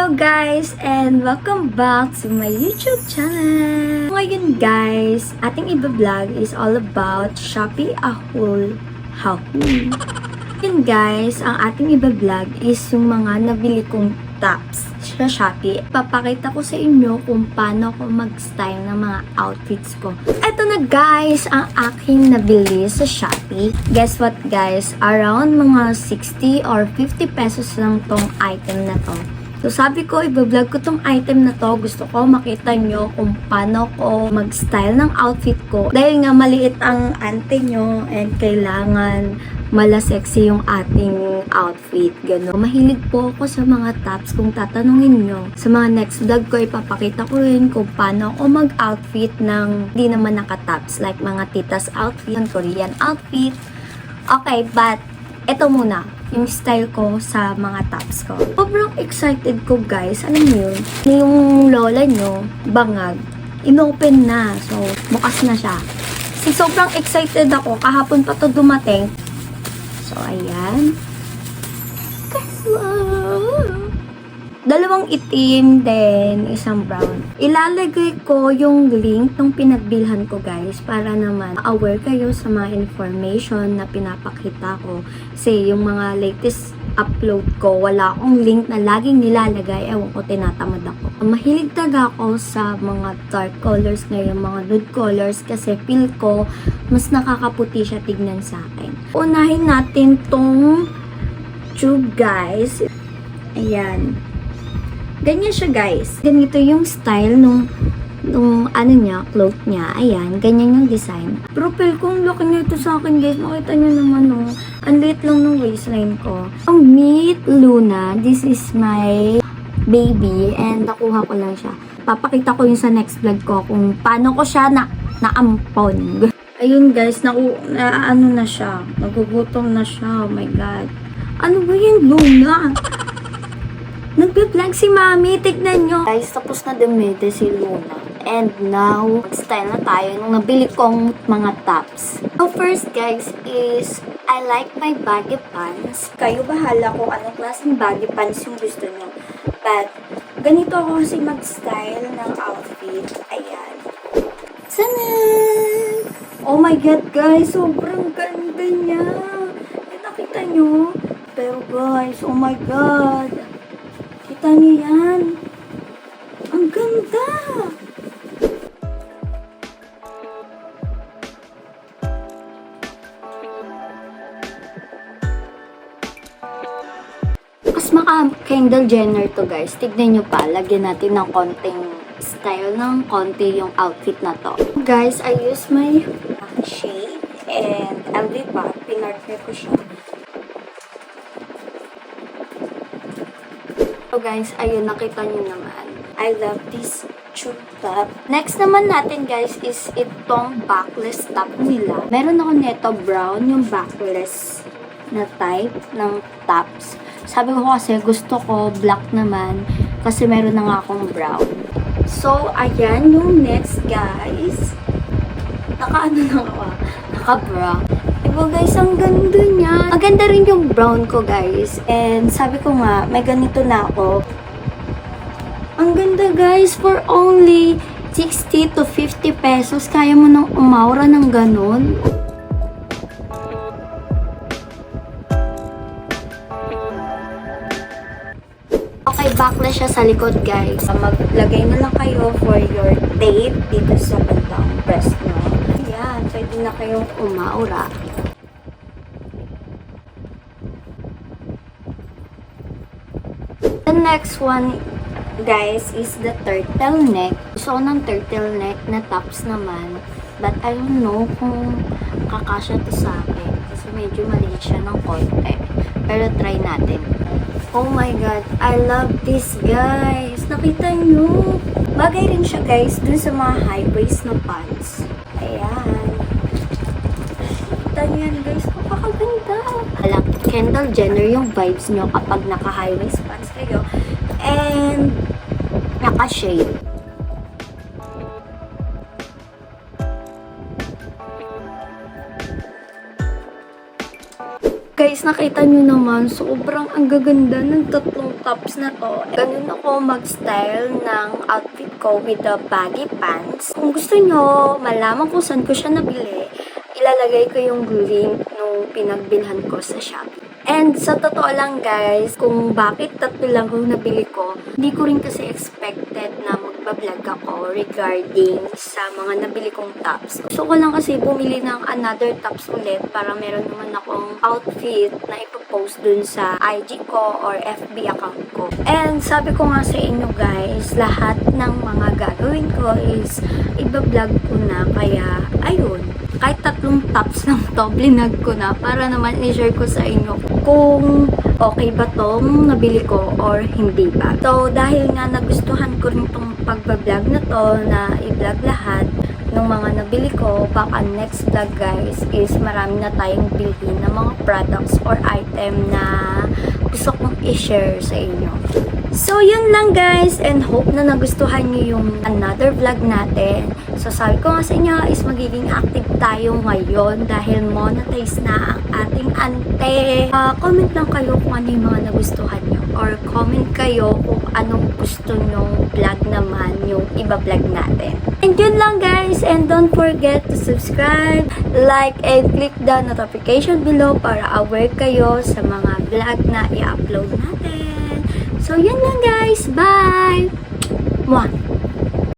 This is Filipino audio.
Hello guys and welcome back to my YouTube channel. Ngayon guys, ating i-vlog is all about Shopee Ahul Hahu. Ngayon guys, ang ating i-vlog is yung mga nabili kong tops sa Shopee. Papakita ko sa inyo kung paano ko mag-style ng mga outfits ko. Eto na guys, ang aking nabili sa Shopee. Guess what guys? Around mga 60 or 50 pesos lang tong item na to. So sabi ko, i-vlog ko tong item na to. Gusto ko makita nyo kung paano ko mag-style ng outfit ko. Dahil nga maliit ang ante nyo and kailangan mala-sexy yung ating outfit. Gano'n. Mahilig po ako sa mga tops. Kung tatanungin nyo, sa mga next vlog ko, ipapakita ko rin kung paano ako mag-outfit ng di naman naka-tops. Like mga titas outfit, Korean outfit. Okay, but ito muna yung style ko sa mga tops ko. Sobrang excited ko guys. Alam niyo yun? Yung lola nyo, bangag, inopen na. So, bukas na siya. So, sobrang excited ako. Kahapon pa to dumating. So, ayan. Wow! Dalawang itim, then isang brown. Ilalagay ko yung link ng pinagbilhan ko guys para naman aware kayo sa mga information na pinapakita ko. Kasi yung mga latest upload ko, wala akong link na laging nilalagay. Ewan ko, tinatamad ako. Mahilig talaga ako sa mga dark colors ngayon, mga nude colors kasi feel ko mas nakakaputi siya tignan sa akin. Unahin natin tong tube guys. Ayan. Ganyan siya guys. Ganito yung style nung ano niya, cloth niya. Ayan, ganyan yung design. Profile kong laki nito sa akin guys. Makita niyo naman oh. Ang liit lang ng waistline ko. Ang Meet Luna. This is my baby and nakuha ko lang siya. Papakita ko yun sa next vlog ko kung paano ko siya naampon. Ayun guys, ano na siya. Nagugutom na siya. Oh my god. Ano ba yung Luna? Nagbe-vlog si Mami. Tignan nyo. Guys, tapos na dumede si Luna. And now, style na tayo nung nabili kong mga tops. So first guys is, I like my baggy pants. Kayo bahala kung anong klaseng baggy pants yung gusto nyo. But, ganito ako kasi mag-style ng outfit. Ayan. Sana! Oh my god guys, sobrang ganda niya. Nakita nyo? Pero guys, oh my god. Kita niyo yan? Ang ganda! Mas maka-Kendall Jenner to guys. Tignan nyo pa. Lagyan natin ng konting style ng konti yung outfit na to. Guys, I use my shade and LV Bot. Pinartner ko siya. So guys, ayun, nakita nyo naman. I love this tube top. Next naman natin guys is itong backless top nila. Meron ako neto brown, yung backless na type ng tops. Sabi ko kasi gusto ko black naman kasi meron na nga akong brown. So, ayan yung next guys. Naka-ano na ako? Naka-brown. Diba guys, ang ganda niya. Ang ganda rin yung brown ko guys. And sabi ko nga, may ganito na ako. Ang ganda guys, for only 60 to 50 pesos, kaya mo nang umaura ng ganun. Okay, backless siya sa likod guys. Maglagay na lang kayo for your tape dito sa bandang breast nyo. Ayan, pwede na kayong umaura. The next one, guys, is the turtleneck. So, ng turtleneck na tops naman. But, I don't know kung kakasya to sa akin. Kasi medyo maliit siya ng konti. Pero, try natin. Oh my god, I love this, guys. Nakita nyo? Bagay rin siya, guys, dun sa mga high waist na pants. Ayan. Nakita nyo yan, guys. Napakaganda. Alam, Kendall Jenner yung vibes nyo kapag naka-high waist pants kayo. And naka-shade. Guys, nakita nyo naman, sobrang ang gaganda ng tatlong tops na to. Ganun ako mag-style ng outfit ko with the baggy pants. Kung gusto nyo malaman kung saan ko siya nabili, ilalagay ko yung link nung pinagbilhan ko sa Shopee. And sa totoo lang guys, kung bakit tatlo lang yung nabili ko, hindi ko rin kasi expected na magbablog ako regarding sa mga nabili kong tops. Gusto ko lang kasi bumili ng another tops ulit para meron naman akong outfit na ipopost dun sa IG ko or FB account ko. And sabi ko nga sa inyo guys, lahat ng mga gagawin ko is ibablog ko na, kaya ayun. Kahit tatlong tops lang to, blinag ko na para naman i-share ko sa inyo kung okay ba tong nabili ko or hindi ba. So, dahil nga nagustuhan ko rin tong pagbablog na to, na i-vlog lahat ng mga nabili ko, baka next vlog guys is marami na tayong bilhin ng mga products or item na gusto kong i-share sa inyo. So, yun lang guys, and hope na nagustuhan nyo yung another vlog natin. So, sabi ko nga sa inyo is magiging active tayo ngayon dahil monetize na ang ating ante. Comment lang kayo kung ano yung mga nagustuhan nyo, or comment kayo kung anong gusto nyong vlog naman yung iba-vlog natin. And yun lang guys, and don't forget to subscribe, like, and click the notification below para aware kayo sa mga vlog na i-upload natin. So, yun lang guys. Bye! Mwah!